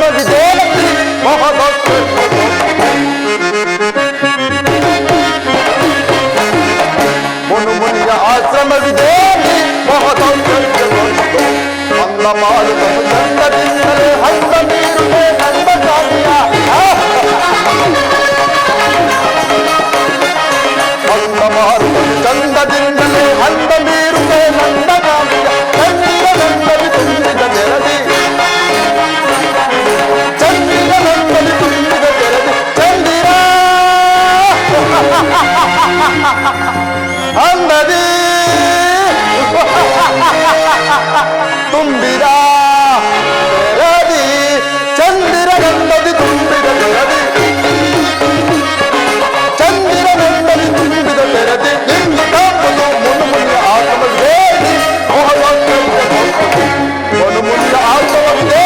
ಆಶ್ರಮವಿದೆ ಮುನಿಯ ಆಶ್ರಮವಿದೆ ಅಂದ ಮಾಡು ಚಂದದಿಂದಲೇ ಹಂತ ನೀರುವೆ ನಂದ ಕಾವ್ಯ ಅಂದ ಮಾಡು ಚಂದದಿಂದಲೇ ಹಂತ ನೀರುವೆ ನಂದ ಕಾವ್ಯ ಚಂದಿರ ನಂದಲಿ ತುಂಬಿದ ತೆರದಿ ಚಂದಿರ ನಂದಲಿ ತುಂಬಿದ ತೆರದಿ ಚಂದಿರ ಅಂದದಿ ತುಂಬಿದ ತೆರದಿ ಚಂದಿರ ನಂದದಿ ತುಂಬಿದ ತೆರದಿ ಚಂದಿರ ನಂದದಿ ತುಂಬಿದ ತೆರದಿ ನಿಂದು ಕಾಪುದು ಮುನುಮುನಿಯ ಆಶ್ರಮವಿದೆ ಮುನುಮುನಿಯ ಆಶ್ರಮವಿದೆ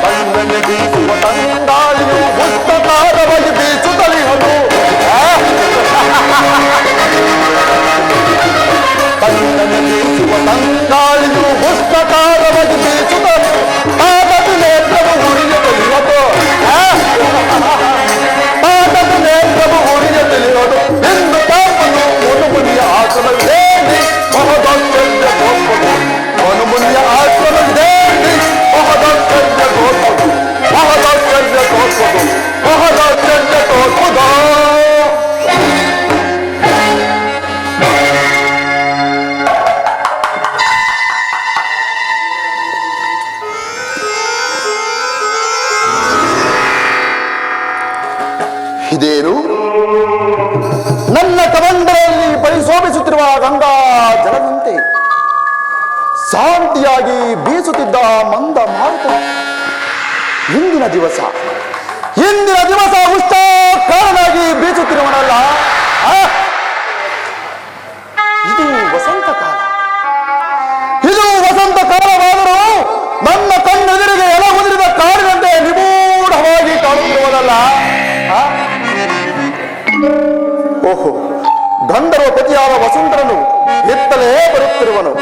ಕಣ್ಣನೆ ಬೀಸುವ ತಂಗಾಳಿಯು ಪುಸ್ತಕಾರವಾಗಿ ಬೀಸುತ್ತಲಿಹದು ಕಣ್ಣನೆ ಬೀಸುವ ತಂಗಾಳಿಯು ಪುಸ್ತಕಾರವಾಗಿ ಬೀಸುತ್ತಲಿ ಪಾದದ ನೇತ್ರವು ಉರಿಯ ತಿಳಿಯೋದು ಪಾದದ ನೇತ್ರವು ಉರಿಯ ತಿಳಿಯೋದು ಎಂದು ತಾಪನು ಮುನುಮುನಿಯ ಆಶ್ರಮವಿದೆ ಮಹದಾಶ್ಚರ್ಯ ಗೋಪದು ಮುನುಮುನಿಯ ಆಶ್ರಮವಿದೆ ಮಹದಾಶ್ಚರ್ಯ ಗೋಪದು ಮಹದಾಶ್ಚರ್ಯ ತೋರ್ಪದು ಮಹದಾಶ್ಚರ್ಯ ತೋರ್ಪದ ಇದೇನು ನನ್ನ ಕಮಂಡಲಲ್ಲಿ ಪರಿಶೋಭಿಸುತ್ತಿರುವ ಗಂಗಾ ಜಲದಂತೆ ಶಾಂತಿಯಾಗಿ ಬೀಸುತ್ತಿದ್ದ ಮಂದ ಮಾರುತ ಇಂದಿನ ದಿವಸ ಉಷ್ಣಕಾರನಾಗಿ ಬೀಸುತ್ತಿರುವನಲ್ಲ ಇದು ವಸಂತ ಕಾಲ ಕಾಲವಾದರೂ ನನ್ನ ಕಣ್ಣೆದುರಿಗೆ ಎಲೆ ಉದುರಿದ ಕಾಡಿನಂತೆ ನಿಗೂಢವಾಗಿ ಕಾಣುತ್ತಿರುವುದಲ್ಲ ಓಹೋ ಗಂಧರ್ವ ಪತಿಯಾದ ವಸುಂಧರನು ಎತ್ತಲೇ ಬರುತ್ತಿರುವನು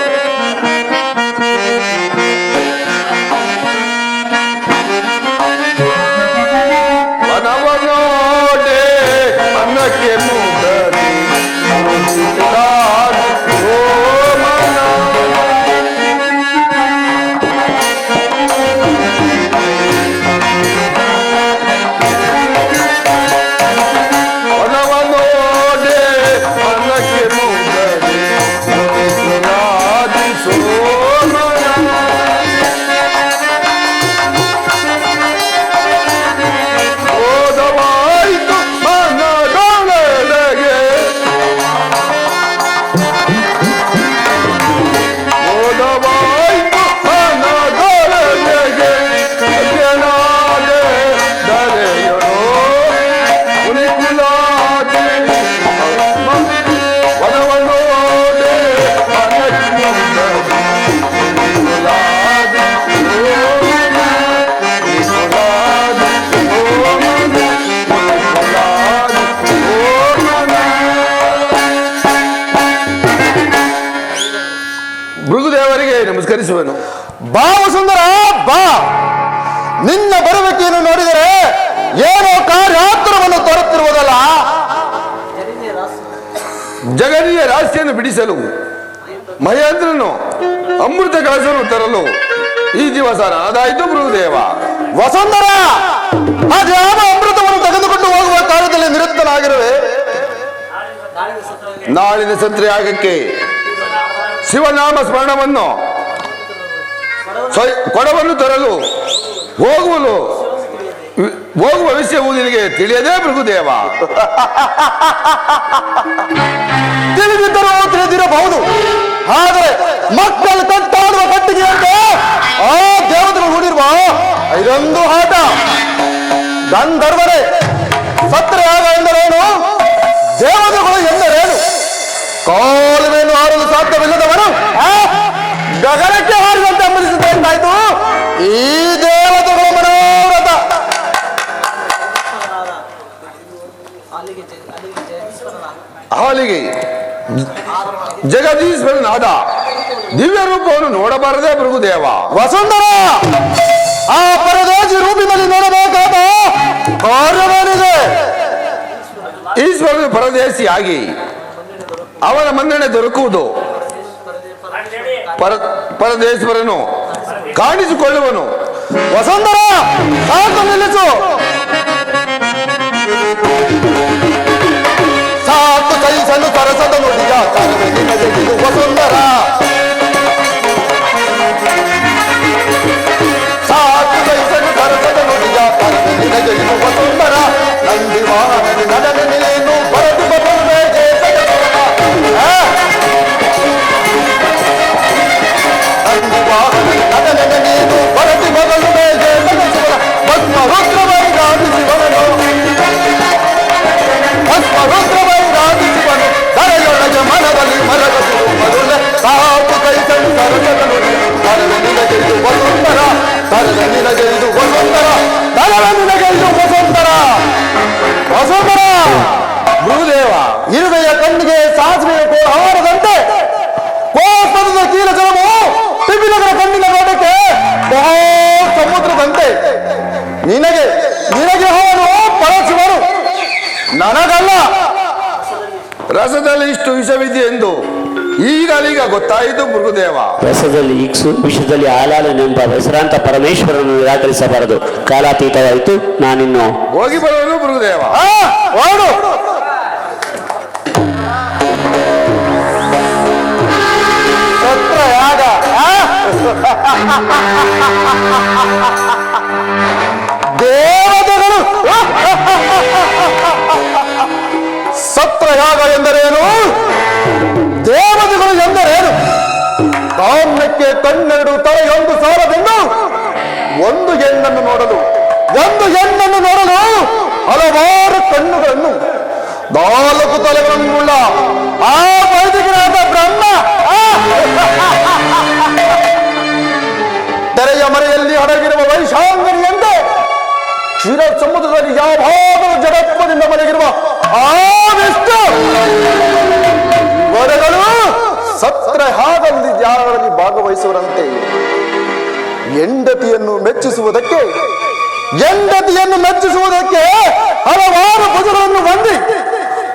ಮನವನೋಡೆ ಅನ್ನಕ್ಕೆ ಮೂಡರಿ ಭೃಗುದೇವರಿಗೆ ನಮಸ್ಕರಿಸುವನು. ಬಾ ವಸುಂಧರ ಬಾ, ನಿನ್ನ ಬರುವಿಕೆಯನ್ನು ನೋಡಿದರೆ ಏನೋ ಕಾರ್ಯಾತುರವನ್ನು ತೋರುತ್ತಿರುವುದಲ್ಲ. ಜಗನಿಯ ರಾಶಿಯನ್ನು ಬಿಡಿಸಲು ಮಹೇಂದ್ರನು ಅಮೃತ ಕಳಸನ್ನು ತರಲು ಈ ದಿವಸ ಅದಾಯಿತು. ಭೃಗುದೇವ ವಸುಂಧರ ಅದ್ಯಾವ ಅಮೃತವನ್ನು ತೆಗೆದುಕೊಂಡು ಹೋಗುವ ಕಾರ್ಯದಲ್ಲಿ ನಿರತನಾಗಿರುವೆ. ನಾಳಿನ ಸತ್ರೆಯಾಗಕ್ಕೆ ಶಿವನಾಮ ಸ್ಮರಣವನ್ನು ಕೊಡವನ್ನು ತರಲು ಹೋಗುವ ವಿಷಯವು ನಿನಗೆ ತಿಳಿಯದೇ ಭೃಗುದೇವ? ತಿಳಿದಿದ್ದರೂ ತಿಳಿದಿರಬಹುದು, ಆದರೆ ಮಕ್ಕಳು ಕಟ್ಟಾಡುವ ಕಟ್ಟಿಗೆಯಂತೆ ಆ ದೇವತೆಗಳು ಹೂಡಿರುವ ಇದೊಂದು ಆಟ. ಗಂಧರ್ವರೇ, ಸತ್ರೆಯಾಗ ಎಂದರೇನು? ದೇವತೆಗಳು ಎಂದರೇನು? ಕಾಲುವೆಯನ್ನು ಹಾರಲು ಸಾಧ್ಯವಿಲ್ಲದವನು ಗಗನಕ್ಕೆ ಹಾರಿದಂತೆ ಅಂಬಲಿಸಿದ್ದಾಯ್ತು ಈ ದೇವತೆಗಳ ಮನೋರಥ. ಹಾಲಿಗೆ ಜಗದೀಶ್ವರನಾದ ದಿವ್ಯ ರೂಪವನ್ನು ನೋಡಬಾರದೆ ಭೃಗುದೇವ. ವಸುಂಧರ, ಆ ಪರದೇಶಿ ರೂಪಿನಲ್ಲಿ ನೋಡಬೇಕಾದ ಕಾರ್ಯವೇನಿದೆ? ಈಶ್ವರನು ಪರದೇಶಿಯಾಗಿ ಅವನ ಮನ್ನಣೆ ದೊರಕುವುದು. ಪರದೇಶ್ವರನು ಕಾಣಿಸಿಕೊಳ್ಳುವನು. ವಸುಂಧರ, ಸಾಕು ನಿಲ್ಲಿಸು. ಸಾಕು ಸಹಿಸಲು ಸರಸದ ನುಡಿಯ ಕಾಲವೇ ನಿನಗೆ ಇದು ವಸುಂಧರ. ಸಾಕು ಸಹಿಸಲು ಸರಸದ ನುಡಿಯ ಕಾಲವೇ ನಿನಗೆ ಇದು ವಸುಂಧರ. ನಂದಿ ವಾಹನದಿ ನನಗೆ ನೀನು ಬರೆದು ಬರಬೇಕೆ ನಂದಿ ವಾಹನದಿ ನನಗೆ ನೀನು ಬರೆದು ಬರಬೇಕೆ ಭಸ್ಮ ರುದ್ರವೈ ರಾಜಿಸಿವನು ಭಸ್ಮ ರುದ್ರವೈ ರಾಜಿಸಿವನು ದರೆಯೊಳಗೆ ಮನದಲ್ಲಿ ಮರಗಸಿರು ಮರುಳೆ. ಸಾಕು ಕೈಸಲು ಸರಸದ ನುಡಿ ತರವೆ ನಿನಗೆ ಇದು ವಸುಂಧರ. ತರವೆ ನಿನಗೆ ಇದು ವಸುಂಧರ. ತರವೆ ನಿನಗೆ ಇದು ವಸುಂಧರ. ವಸುಂಧರ, ಭೃಗುದೇವ, ಇರುವೆಯ ಕಣ್ಣಿಗೆ ಸಾಸಿವೆಯ ಕೋಹಾರದಂತೆ ಕೋಪದ ಕೀಲ ಜಲವು ತಿಮಿಲಗಳ ಕಣ್ಣಿನ ನೋಟಕ್ಕೆ ಮಹಾ ಸಮುದ್ರದಂತೆ ನಿನಗೆ ನಿನಗೆ ಅವನು ಪರಚಿವರು, ನನಗಲ್ಲ. ರಸದಲ್ಲಿ ಇಷ್ಟು ವಿಷವಿದೆ ಎಂದು ಈಗಲೀಗ ಗೊತ್ತಾಯಿತು ಭೃಗುದೇವ. ರಸದಲ್ಲಿ ಇಕ್ಸು, ವಿಷದಲ್ಲಿ ಆಲಾಲನೆಂಬ ಹೆಸರಾಂತ ಪರಮೇಶ್ವರನ್ನು ನಿರಾಕರಿಸಬಾರದು. ಕಾಲಾತೀತವಾಯಿತು, ನಾನಿನ್ನು ಹೋಗಿ ಬರುವನು ಭೃಗುದೇವ. ಓಡು. ಸತ್ರಯಾಗ ದೇವತೆಗಳು ಸತ್ರಯಾಗ ಎಂದರೇನು? ದೇವತೆಗಳು ಎಂದರೇನು? ಕಾಮ್ಯಕ್ಕೆ ಕಣ್ಣೆರಡು ತಲೆಯೊಂದು ಸಾಲದೆಂದು ಒಂದು ಹೆಣ್ಣನ್ನು ನೋಡಲು ಹಲವಾರು ಕಣ್ಣುಗಳನ್ನು 4 ತಲೆಗಳನ್ನುಳ್ಳ ಆ ವೈದಿಕನಾದ ಬ್ರಹ್ಮ ತೆರೆಯ ಮರೆಯಲ್ಲಿ ಅಡಗಿರುವ ವೈಶಾಂಗನಿ ಎಂದೇ ಕ್ಷೀರ ಸಮುದ್ರದಲ್ಲಿ ಯಾವಾಗಲೂ ಜಡತ್ವದಿಂದ ಮಲಗಿರುವ ಆ ವಿಷ್ಣು ವರಗಳು ಸತ್ರಯಾಗದಲ್ಲಿ ಧ್ಯಾನಗಳಲ್ಲಿ ಭಾಗವಹಿಸುವರಂತೆ ಹೆಂಡತಿಯನ್ನು ಮೆಚ್ಚಿಸುವುದಕ್ಕೆ ಹಲವಾರು ಭುಜಗಳನ್ನು ಹೊಂದಿ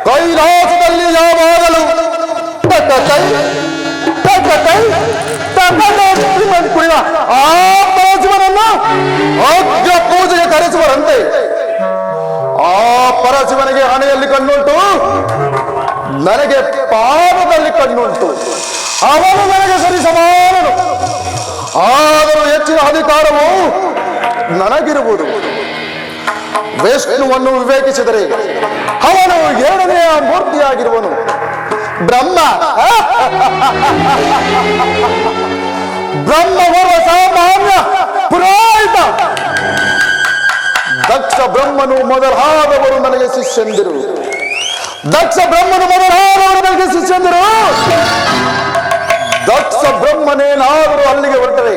ಕೈಲಾಸದಲ್ಲಿ ಯಾವಾಗಲೂ ಕುಡಿವ ಆ ಪರಶಿವನನ್ನು ಅಗ್ರ ಪೂಜೆಗೆ ಕರೆಸುವರಂತೆ ಆ ಪರಶಿವನಿಗೆ ಹಣೆಯಲ್ಲಿ ಕಣ್ಣುಂಟು, ನನಗೆ ಪಾದದಲ್ಲಿ ಕಣ್ಣುಂಟು. ಅವನು ನನಗೆ ಸರಿ ಸಮಾನನು. ಆದರೂ ಹೆಚ್ಚಿನ ಅಧಿಕಾರವು ನನಗಿರುವುದು. ವಿಷ್ಣುವನ್ನು ವಿವೇಕಿಸಿದರೆ ಅವನು 2ನೆಯ ಮೂರ್ತಿಯಾಗಿರುವನು ಬ್ರಹ್ಮ. ಬ್ರಹ್ಮವರ ಸಾಮಾನ್ಯ ಪುರೋಹಿತ ದಕ್ಷ ಬ್ರಹ್ಮನು ಮೊದಲಾದವರು ನನಗೆ ಶಿಷ್ಯಂದಿರು. ದಕ್ಷ ಬ್ರಹ್ಮನೇನಾದರೂ ಅಲ್ಲಿಗೆ ಹೊರಟರೆ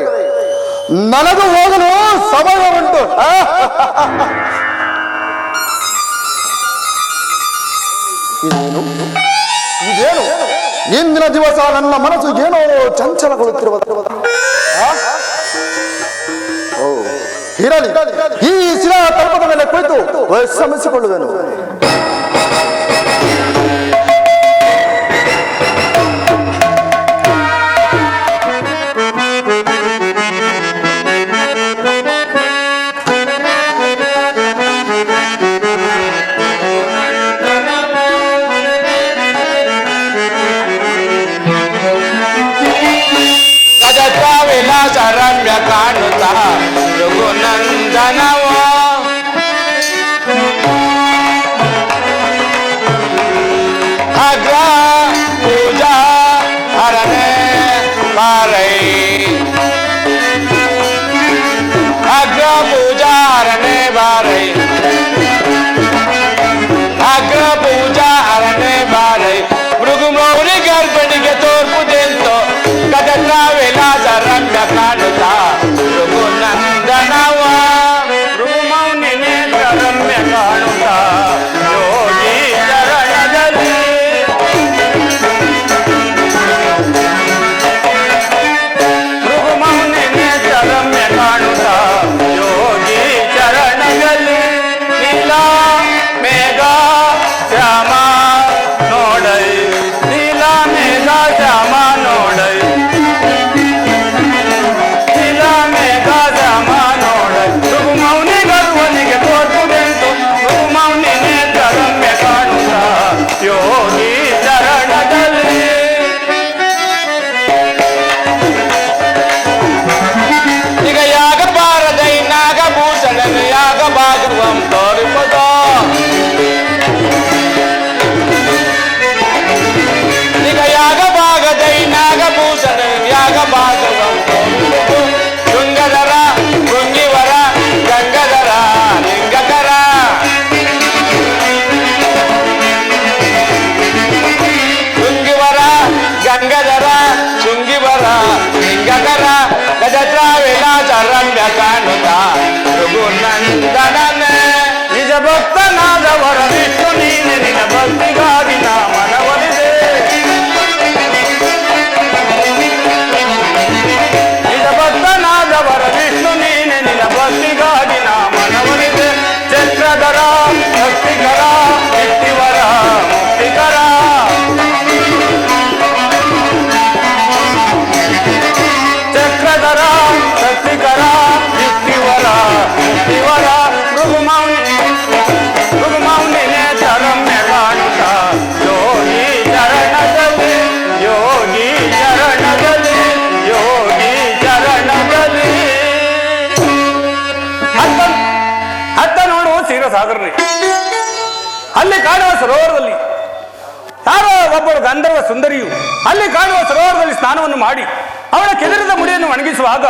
ನನಗೂ ಹೋಗಲು ಸಮಯ ಉಂಟು. ಇದೇನು ಇಂದಿನ ದಿವಸ ನನ್ನ ಮನಸ್ಸು ಏನೋ ಚಂಚಲಗೊಳ್ಳುತ್ತಿರುವ. ಇರಲಿ, ಈ ಶಿಲಾ ತಲ್ಪದ ಮೇಲೆ ಕುಳಿತು ಶ್ರಮಿಸಿಕೊಳ್ಳುವೆನು. ರಮ್ಯ ಕಾಣುತ್ತ ರಘುನಂದನವ ಅಗ್ರ ಪೂಜಾ ಹರನೆ ಬಾರೈ ಅಗ್ರ ಪೂಜಾ ಹರನೆ ಬಾರೈ ಅಗ್ರ ಪೂಜಾ ಹರನೆ ಬಾರೈ ಮೃಗುಮೌರಿ ಗರ್ಭಿಣಿಗೆ ತೋರ್ಪುದೆಂತೋ ಗದಗ ವಿಲಾಸ ರಮ್ಯ ಕಾಣುತ್ತ ರಘುನಂದನವ ಮೃಗುಮೌನಿ ನೇತ್ರ ರಮ್ಯ ಕಾಣುತ್ತ ಯೋಗಿ ಚರಣದಲ್ಲಿ ಭಾಗವಂ ತೋರಿಪದೋ ಈಗ ಯಾಗ ಭಾಗದೈ ನಾಗಭೂಷಣ ಯಾಗ ಭಾಗವಂ ತೋರಿಪದು ಶೃಂಗಧರ ಶೃಂಗಿವರ ಗಂಗಧರ ಲಿಂಗಕರ ಶೃಂಗಿವರ ಗಂಗಧರ ಶೃಂಗಿವರ ಲಿಂಗಕರ ಗಜದ್ರಾವಿಲಾಸ ರಮ್ಯ ಕಾಣುತ್ತ ರಘುನಂದನನೇ ನಿಜ ಭಕ್ತನಾದವರ ವಿಷ್ಣು ನೀನೆ ನಿನ್ನ ಭಕ್ತಿಗಾಗಿ ನಾ ಮನವೊಲಿದೆ ನಿಜ ಭಕ್ತನಾದವರ ವಿಷ್ಣು ನೀನೆ ನಿನ್ನ ಭಕ್ತಿಗಾಗಿ ನಾ ಮನವೊಲಿದೆ ಚಕ್ರಧರ ಭಕ್ತಿಕರ ಮುಕ್ತಿವರ ಮುಕ್ತಿಕರ ಚಕ್ರಧರ ಶಕ್ತಿಕರ ಯುಕ್ತಿವರ ಮುಕ್ತಿವರ ಮೃಗುಮೌನಿ ನೇತರಮ್ಯ ಕಾಣುತ್ತ ಯೋಗಿ ಚರಣದಲ್ಲಿ ಯೋಗಿ ಚರಣದಲ್ಲಿ ಯೋಗಿ ಚರಣದಲ್ಲಿ ಅತ್ತ ನೋಡು ಕ್ಷೀರಸಾಗರನೇ ಅಲ್ಲಿ ಕಾಣುವ ಸರೋವರದಲ್ಲಿ ಯಾರೋ ಒಬ್ಬಳು ಗಂಧರ್ವ ಸುಂದರಿಯು ಅಲ್ಲಿ ಕಾಣುವ ಸರೋವರದಲ್ಲಿ ಸ್ನಾನವನ್ನು ಮಾಡಿ ಅವಳ ಕೆದರಿದ ಮುಡಿಯನ್ನು ಒಣಗಿಸುವಾಗ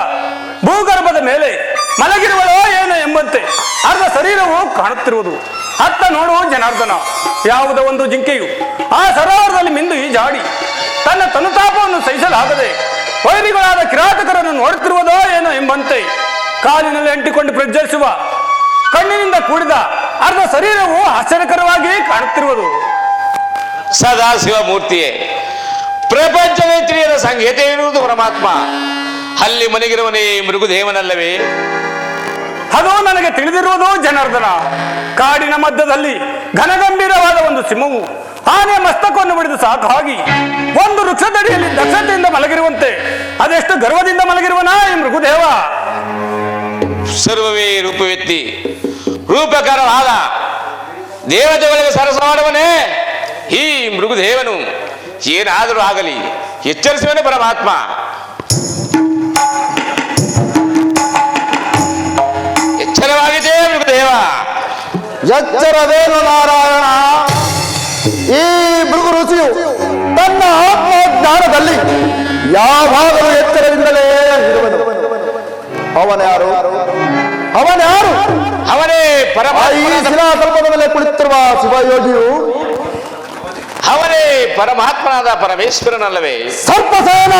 ಭೂಗರ್ಭದ ಮೇಲೆ ಮಲಗಿರುವಳೋ ಏನೋ ಎಂಬಂತೆ ಅರ್ಧ ಶರೀರವು ಕಾಣುತ್ತಿರುವುದು. ಅತ್ತ ನೋಡು ಜನಾರ್ದನ, ಯಾವುದೋ ಒಂದು ಜಿಂಕೆಯು ಆ ಸರೋವರದಲ್ಲಿ ಮಿಂದು ಈಜಾಡಿ ತನ್ನ ತನುತಾಪವನ್ನು ಸಹಿಸಲಾಗದೆ ವೈರಿಗಳಾದ ಕಿರಾತಕರನ್ನು ನೋಡುತ್ತಿರುವುದೋ ಏನೋ ಎಂಬಂತೆ ಕಾಲಿನಲ್ಲಿ ಅಂಟಿಕೊಂಡು ಪ್ರಜ್ವಲಿಸುವ ಕಣ್ಣಿನಿಂದ ಕೂಡಿದ ಅರ್ಧ ಶರೀರವು ಆಶ್ಚರ್ಯಕರವಾಗಿ ಕಾಣುತ್ತಿರುವುದು. ಸದಾಶಿವಮೂರ್ತಿಯೇ, ಪ್ರಪಂಚವೇ ತಿಳಿಯದ ಸಂಗೀತ ಇರುವುದು ಪರಮಾತ್ಮ. ಅಲ್ಲಿ ಮನೆಗಿರುವನೇ ಮೃಗುದೇವನಲ್ಲವೇ? ಅದು ನನಗೆ ತಿಳಿದಿರುವುದು ಜನಾರ್ದನ. ಕಾಡಿನ ಮಧ್ಯದಲ್ಲಿ ಘನಗಂಭೀರವಾದ ಒಂದು ಸಿಂಹವು ಆನೆ ಮಸ್ತಕವನ್ನು ಬಿಡಿದು ಸಾಕಾಗಿ ಒಂದು ವೃಕ್ಷದಡಿಯಲ್ಲಿ ದಕ್ಷತೆಯಿಂದ ಮಲಗಿರುವಂತೆ ಅದೆಷ್ಟು ಗರ್ವದಿಂದ ಮಲಗಿರುವನಾ ಈ ಮೃಗುದೇವ. ಸರ್ವವೇ ರೂಪವೆತ್ತಿ ರೂಪಕರವಾದ ದೇವತೆಗಳಿಗೆ ಸರಸ ಮಾಡುವನೇ ಈ ಮೃಗುದೇವನು. ಏನಾದರೂ ಆಗಲಿ ಎಚ್ಚರಿಸುವನೇ ಪರಮಾತ್ಮ. ಎಚ್ಚರವಾಗಿದೆ ಮೃಗುದೇವ. ಎಚ್ಚರವೇನು ನಾರಾಯಣ? ಈ ಮೃಗು ಋಷಿಯು ತನ್ನ ಆತ್ಮಜ್ಞಾನದಲ್ಲಿ ಯಾವಾಗಲೂ ಎಚ್ಚರದಿಂದಲೇ ಇರುವನು. ಅವನ್ಯಾರು? ಅವನ್ಯಾರು? ಅವನೇ ಈ ಶಿಲಾಕಲ್ಪದ ಮೇಲೆ ಕುಳಿತಿರುವ ಶಿವಯೋಗಿಯು ಅವನೇ ಪರಮಾತ್ಮನಾದ ಪರಮೇಶ್ವರನಲ್ಲವೇ? ಸರ್ಪಸೇನ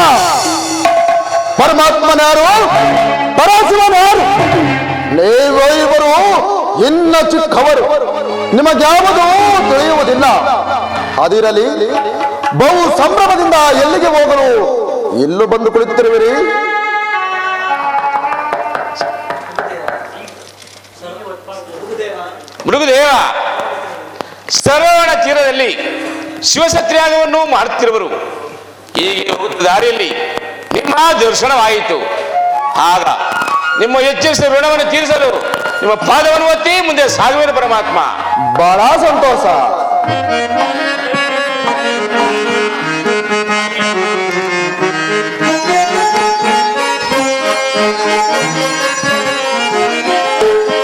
ಪರಮಾತ್ಮನ್ಯಾರು? ಪರಶಿವನ್ಯಾರು? ನೀವಿಬ್ಬರು ಇನ್ನ ಚಿಕ್ಕವರು, ನಿಮಗ್ಯಾವುದೂ ತಿಳಿಯುವುದಿಲ್ಲ. ಅದಿರಲಿ, ಬಹು ಸಂಭ್ರಮದಿಂದ ಎಲ್ಲಿಗೆ ಹೋಗಲು ಇಲ್ಲೂ ಬಂದು ಕುಳಿತಿರುವಿರಿ? ಮೃಗುದೇವ, ಸರೋವರ ತೀರದಲ್ಲಿ ಶಿವಸತ್ಯಾಗವನ್ನು ಮಾಡುತ್ತಿರುವರು. ಹೀಗೆ ಹೋಗುತ್ತ ದಾರಿಯಲ್ಲಿ ನಿಮ್ಮ ದರ್ಶನವಾಯಿತು. ಆಗ ನಿಮ್ಮ ಎಚ್ಚರಿಸಿದ ಋಣವನ್ನು ತೀರಿಸಲು ನಿಮ್ಮ ಪಾದವನ್ನು ಒತ್ತಿ ಮುಂದೆ ಸಾಗುವೇನು ಪರಮಾತ್ಮ. ಬಹಳ ಸಂತೋಷ.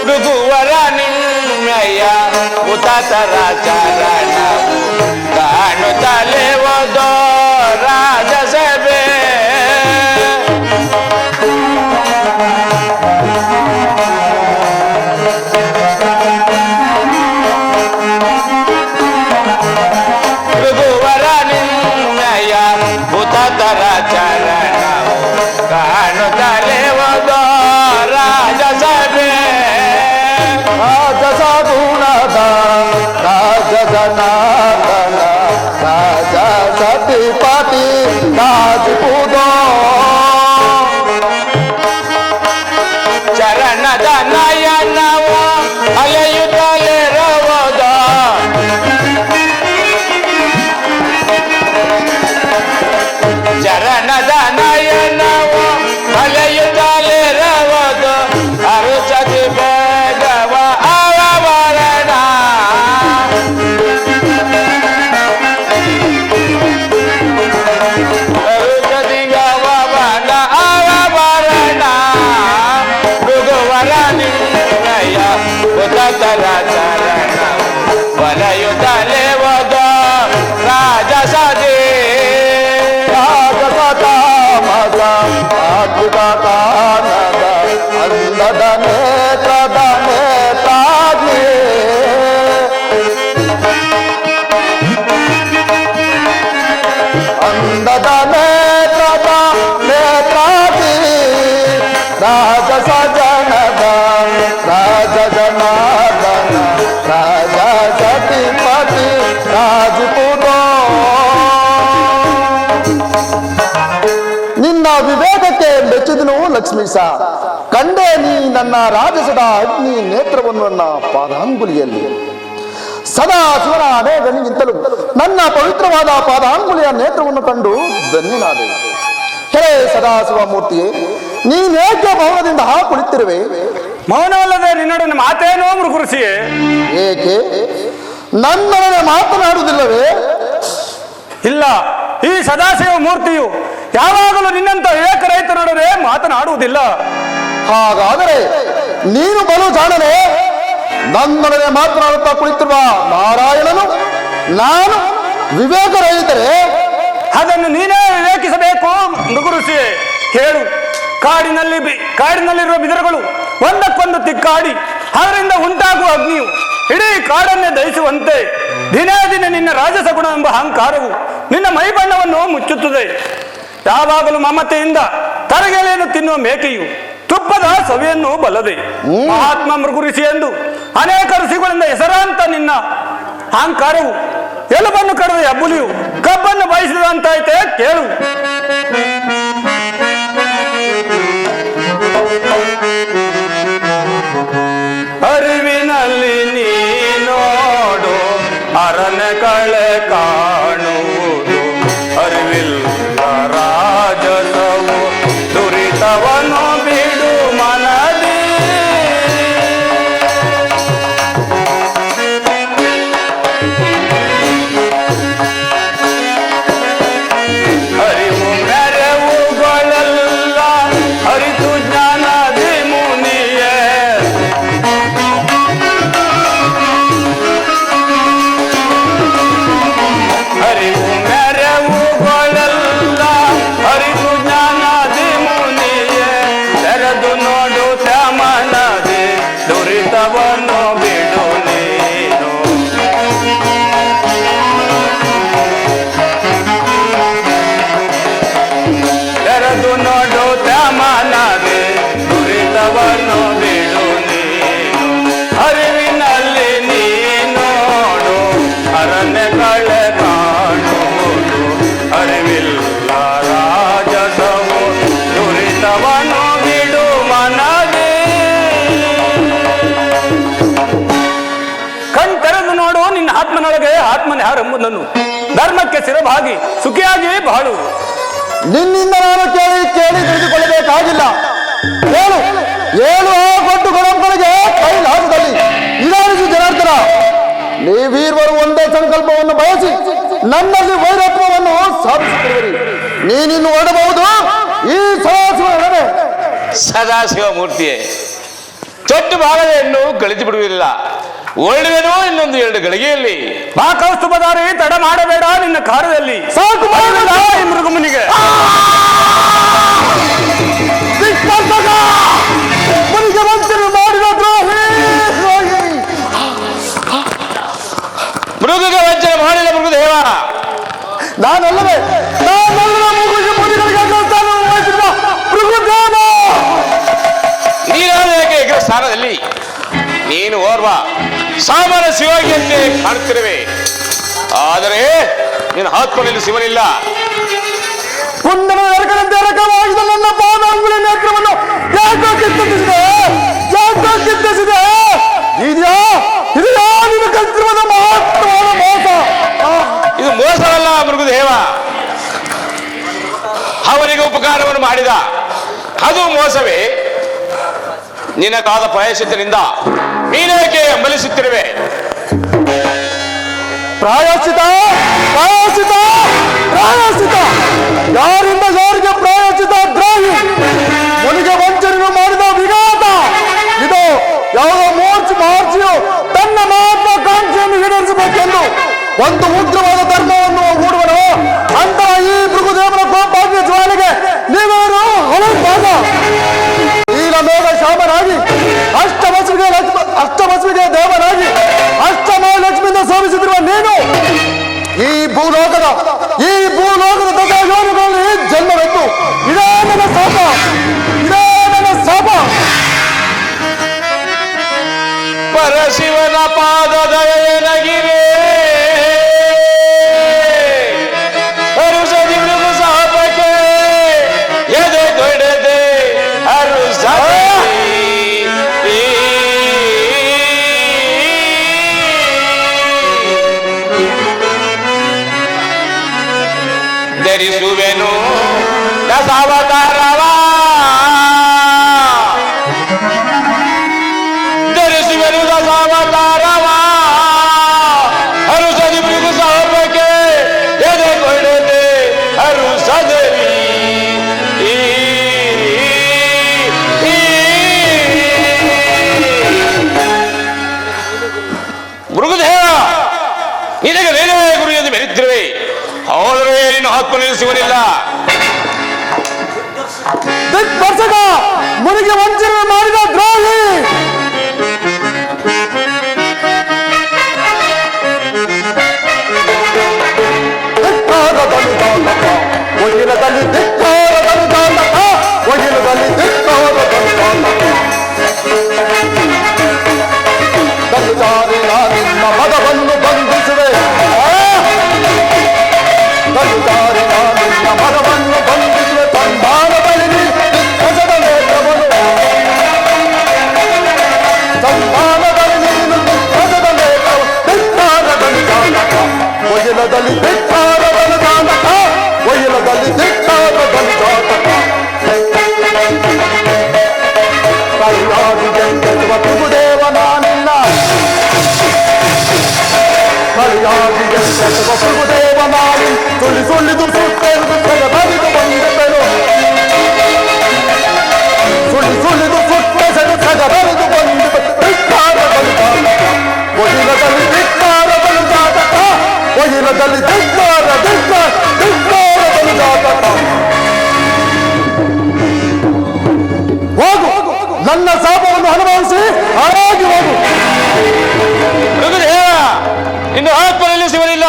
ಮೃಗುವರ ನಿಮ್ಮಯ್ಯ ಉತಾತರ ಚರಣವು ಕಾಣುತ್ತಲೇ ಓದೋ ರಾಜಸಭೆ. ಮೃಗುವರ ನಿಮ್ಮಯ್ಯ ಉತಾತರ ಚರಣವು ಕಾಣುತ್ತಲೇ ಓದೋ ರಾಜಸಭೆ. ರಾಜಸಗುಣದ ರಾಜಜನಾರ್ದನ ರಾಜ ಸತಿಪತಿ ರಾಜಪೂದೋ ಚರಣದ ನಯನವ ಅಲೆಯುತ್ತಲೇ ರವದ. ಚರಣದ ನಯನವ ಅಲೆಯುತ್ತಲೇ ರವದ ಅರುಚತಿ ಬೇಗವ ಅವರಣ. ಅರುಚತಿ ಗವನ ಅವರಣ. ಮೃಗುವರ ನಿನ್ನಯ ಉದತರ ಚರಣ ವಲಯುತ್ತಲೇ ಹೋದ ರಾಜಸದೇ ರಾಜಸತಾಮಸ ಅದ್ಭುತ ಕಾನದ ಅಂದದ ನೇತ್ರದ ನೇತಾಗ್ನಿ ಅಂದದ ನೇತ್ರದ ನೇತಾಗ್ನಿ ರಾಜ ಸಜನದ ರಾಜ ಜನಾರ್ದನ ರಾಜ ಸತಿಪತಿ ರಾಜಪುರ ನಿನ್ನ ವಿವೇಕಕ್ಕೆ ಮೆಚ್ಚಿದನು ಲಕ್ಷ್ಮೀಶ. ಕಂಡೆ ನೀ ನನ್ನ ರಾಜಸದ ಅಗ್ನಿ ನೇತ್ರವನ್ನು ನನ್ನ ಪಾದಾಂಗುಲಿಯಲ್ಲಿ. ಸದಾ ಶಿವನ ಅನೇಗನಿಗಿಂತಲೂ ನನ್ನ ಪವಿತ್ರವಾದ ಪಾದಾಂಗುಲಿಯ ನೇತ್ರವನ್ನು ಕಂಡು ಧನ್ಯನಾದೆ. ಹೇ ಸದಾಶಿವ ಮೂರ್ತಿಯೇ, ನೀನೇಕೆ ಮೌನದಿಂದ ಕುಳಿತಿರುವೆ? ಮೌನವಲ್ಲದೆ ನಿನ್ನೊಡನೆ ಮಾತೇನೋ ಮೃಗುರುಸಿಯೇ? ಏಕೆ ನನ್ನೊಡನೆ ಮಾತನಾಡುವುದಿಲ್ಲವೇ? ಇಲ್ಲ, ಈ ಸದಾಶಿವ ಮೂರ್ತಿಯು ಯಾವಾಗಲೂ ನಿನ್ನಂತ ವಿವೇಕರಹಿತನೊಡನೆ ಮಾತನಾಡುವುದಿಲ್ಲ. ಹಾಗಾದರೆ ನೀನು ಬಲು ಜಾಣನೆ. ನನ್ನೊಡನೆ ಮಾತನಾಡುತ್ತಾ ಕುಳಿತಿರುವ ನಾರಾಯಣನು ನಾನು ವಿವೇಕರಹಿತರೆ? ಅದನ್ನು ನೀನೇ ವಿವೇಕಿಸಬೇಕು ಮೃಗುರುಷಿಯೇ. ಹೇಳು, ಕಾಡಿನಲ್ಲಿರುವ ಬಿದಿರುಗಳು ಒಂದಕ್ಕೊಂದು ತಿಕ್ಕಾಡಿ ಅದರಿಂದ ಉಂಟಾಗುವ ಅಗ್ನಿಯು ಇಡೀ ಕಾಡನ್ನೇ ದಹಿಸುವಂತೆ ದಿನೇ ದಿನೇ ನಿನ್ನ ರಾಜಸ ಗುಣ ಎಂಬ ಅಹಂಕಾರವು ನಿನ್ನ ಮೈಬಣ್ಣವನ್ನು ಮುಚ್ಚುತ್ತದೆ. ಯಾವಾಗಲೂ ಮಮತೆಯಿಂದ ತರಗೆಲೆಯನ್ನು ತಿನ್ನುವ ಮೇಕೆಯು ತುಪ್ಪದ ಸವಿಯನ್ನು ಬಲ್ಲದೆ ಮಹಾತ್ಮ ಮೃಗುರಿಸಿ ಎಂದು ಅನೇಕ ಋಷಿಗಳಿಂದ ಹೆಸರಾಂತ ನಿನ್ನ ಅಹಂಕಾರವು ಎಲುಬನ್ನು ಕಡಿದ ಹೆಬ್ಬುಲಿಯು ಕಬ್ಬನ್ನು ಬಯಸಿದಂತಾಯ್ತೆ. ಕೇಳು, ಅರಿವಿನಲ್ಲಿ ನೀನೋಡು ಅರಣ್ಯ ಕಳೆ ಕಾಣುವುದು ಅರಿವಿಲ್ಲ ರಾಜಸವು ದುರಿತವನು ಬಿಡು ಮನದಿ. ಅರಿವು ಮೆರವುಗಳೆಲ್ಲ ಅರಿತು ಜ್ಞಾನದಿ ಮುನಿಯೇ ಅರಿವು ಮೆರವುಗಳೆಲ್ಲ ಅರಿತು ಜ್ಞಾನದಿ ಮುನಿಯೇ ತೆರೆದು ನೋಡು ತ್ಯಾಮನದಿ ದುರಿತವನ್ನು ಬಿಡು ನೀನು. ತೆರೆದು ನೋಡು ತ್ಯಾಮನದಿ ದುರಿತವನ್ನು ಬಿಡು ನೀನು. ಅರಿವಿನಲ್ಲಿ ನೀನೋಡು ಅರಣ್ಯಗಳ ಕಾಣುವುದು ಅರಿವಿಲ್ಲ ರಾಜಸವು ದುರಿತವನ್ನು ಬಿಡು ಮನದಿ. ಕಣ್ತೆರೆದು ನೋಡು ನಿನ್ನ ಆತ್ಮನೊಳಗೆ ಆತ್ಮನ ಯಾರೆಂಬುದನ್ನು ಧರ್ಮಕ್ಕೆ ಸಿರಭಾಗಿ ಸುಖಿಯಾಗಿ ಬಾಳು. ನಿನ್ನಿಂದ ನಾನು ಕೇಳಿ ತಿಳಿದುಕೊಳ್ಳಬೇಕಾಗಿಲ್ಲ. ಹೇಳು ಏಳು ಕೊಟ್ಟು ಗುಣಗಳಿಗೆ ಕೈಲಾಸದಲ್ಲಿ ಇದಾರಿಸಿ ಜನಾರ್ದನ, ನೀವೀರ್ವರು ಒಂದೇ ಸಂಕಲ್ಪವನ್ನು ಬಯಸಿ ನನ್ನಲ್ಲಿ ವೈರತ್ವವನ್ನು ಸಾಧಿಸುತ್ತಿರುವಿರಿ. ನೀನಿನ್ನು ಹೊರಡಬಹುದು ಈ ಸದಾಶಿವ ನಡೆ. ಸದಾಶಿವ ಮೂರ್ತಿಯೇ, ತೊಟ್ಟು ಭಾಗದ ಹೆಣ್ಣು ಗಳಿತು ಬಿಡುವುದಿಲ್ಲ. ಹೊರಡುವೆನೋ ಇನ್ನೊಂದು 2 ಗಳಿಗೆಯಲ್ಲಿ. ಬಾ ಕೌಸ್ತುಭಧಾರಿ, ತಡ ಮಾಡಬೇಡ ನಿನ್ನ ಕಾರ್ಯದಲ್ಲಿ. ಸಾಕು ಮಾಡಿಲ್ಲ ಈ ಮೃಗಮುನಿಗೆ. ಮುನಿಗೆ ವಂಚನೆ ಮಾಡಿದ ದ್ರೋಹಿ. ಮೃಗಗೆ ವಂಚನೆ ಮಾಡಿದ ಮೃಗದೇವ ನಾನಲ್ಲವೇ ಮುನಿಗಳಿಗೆ ಅಗ್ರಸ್ಥಾನ ವಹಿಸಿದ ಮೃಗದೇವ. ನೀನಾದ ಏಕ ಸ್ಥಾನದಲ್ಲಿ ನೀನು ಓರ್ವ ಸಾಮಾನ್ಯ ಶಿವಗಿಯಂತೆ ಕಾಣುತ್ತಿರುವೆ. ಆದರೆ ನಿನ್ನ ಆತ್ಮನಲ್ಲಿ ಶಿವನಿಲ್ಲ. ಕುಂದನ ನರಕದಂತೆ ರಕವಾಗಿದ್ದ ನನ್ನ ಪಾದಾಂಗುಳಿ ನೇತ್ರವನ್ನು ಯಾಕೋ ಕಿತ್ತಿಸಿದೆ ಇದೆಯಾ ನಿನ್ನ ಕಲ್ತಿರುವುದ ಮಹತ್ವವಾದ ಮೋಸ. ಇದು ಮೋಸವಲ್ಲ ಮೃಗದೇವ. ಅವನಿಗೆ ಉಪಕಾರವನ್ನು ಮಾಡಿದ ಅದು ಮೋಸವೇ. ನಿನಗಾದ ಪ್ರಾಯಶ್ಚಿತ್ತನಿಂದ ನೀನೇಕೆ ಅಂಬಲಿಸುತ್ತಿರುವೆ? ಪ್ರಾಯಶ್ಚಿತ ಯಾರಿಂದ ಯಾರಿಗೆ ಪ್ರಾಯಶ್ಚಿತ? ದ್ರೋಹಿ ಮುನಿಗೆ ವಂಚನೆ ಮಾಡಿದ ವಿಘಾತ ಇದು. ಯಾವ ಮಾರ್ಚ್ ಒಂದು ಉಗ್ರವಾದ ಧರ್ಮವನ್ನು ಹೂಡುವನು ಅಂತ ಈ ಭೃಗುದೇವನ ಕೋಪಾಗ್ನಿ ಜ್ವಾಲೆಗೆ ನೀವೇನು ಹಲವಾದ ನೀಲಮೇಘ ಶಾಮನಾಗಿ ಅಷ್ಟಮಸ್ವಿಗೆ ದೇವನಾಗಿ ಅಷ್ಟಮಹಾಲಕ್ಷ್ಮಿಯಿಂದ ಶೋಭಿಸುತ್ತಿರುವ ನೀನು ಈ ಭೂಲೋಕದ ದಶಯೋನಿಗಳಲ್ಲಿ ಜನ್ಮವೆತ್ತು ಇದೇ ನನ್ನ ಶಾಪ ಪರಶಿವನ ಪಾದದಯನಗಿರೆ ಅರುಸದಿ ಮೃಗು ಶಾಪಕ್ಕೆ ಎದೆ ಕೊಡದೆ ಧರಿಸುವೆನು ದಶಾವತಾರವ ಧರಿಸುವೆನು ದಶಾವತಾರವ ಅರುಸದಿ ಮೃಗು ಶಾಪಕ್ಕೆ ಎದೆ ಕೊಡದೆ ಅರುಸದರಿ ಮೃಗದೇವ ನಿನಗೆ ಬೇರೆ ಗುರು ಎಂದು ಮೆರೆದಿರುವೆ ಹೋದರೆ ನಿನ್ನ ಆತ್ಮನಲ್ಲಿ ಸಿಗಲಿಲ್ಲ ದಿಗ್ದರ್ಶಕ ಮುನಿಗೆ ವಂಚನೆ ಮಾಡಿದ ದ್ರೋಹಿ ಒಗಿಲದಲ್ಲಿ ನಿನ್ನ ಮದವನ್ನು ಬಂಧಿಸುವೆ ನಿನ್ನ ಮದವನ್ನು ಬಂಧಿಸುವೆ ಸಂಧಾನ ಬಳಿ ಹೊಸದ ನೇತ್ರವನ್ನು ಸಂಧಾನದಲ್ಲಿ ನೀನು ಹೊಸದ ಒಯ್ಯಲದಲ್ಲಿ ಧಿಕ್ಕಾರ ಬಲಿದಾನಕ ಒಯ್ಯಲದಲ್ಲಿ ಧಿಕ್ಕಾರ ಬಲಿದಾನಕ ಕೈಯಾಗಿ ಗೆಂದೆಸುವ ಪ್ರಭುದೇವನ ನಿನ್ನ ಕೈಯಾಗಿ ಗೆಂದೆಸುವ ಪ್ರಭುದೇವನ ಸುಳ್ಳಿದು ಸುತ್ತೇನು ಬಲಿದು ಬಂದಿದ್ದೆನು ಸುಳ್ಳಿದು ಸುತ್ತ ಬರೆದು ಬಂದಿದ್ದ ಧಿಕ್ಕಾರ ಬಲಿದಾನಕ ಒಯ್ಯಲದಲ್ಲಿ ಧಿಕ್ಕಾರ ಬಲಿದಾನಕ ಒಯ್ಯಲದಲ್ಲಿ ಧಿಕ್ಕಾರ ಬಲಿದಾನಕ ಹೋಗು ನನ್ನ ಶಾಪವನ್ನು ಅನುಭವಿಸಿ ಹಾಗಾಗಿ ಹೋಗು ಮೃಗದೇವ ನಿನ್ನ ಆತ್ಮನಲ್ಲಿ ಸಿಗಲಿಲ್ಲ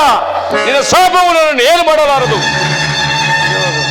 ನಿನ್ನ ಶಾಪವನ್ನು ಏನು ಮಾಡಲಾರದು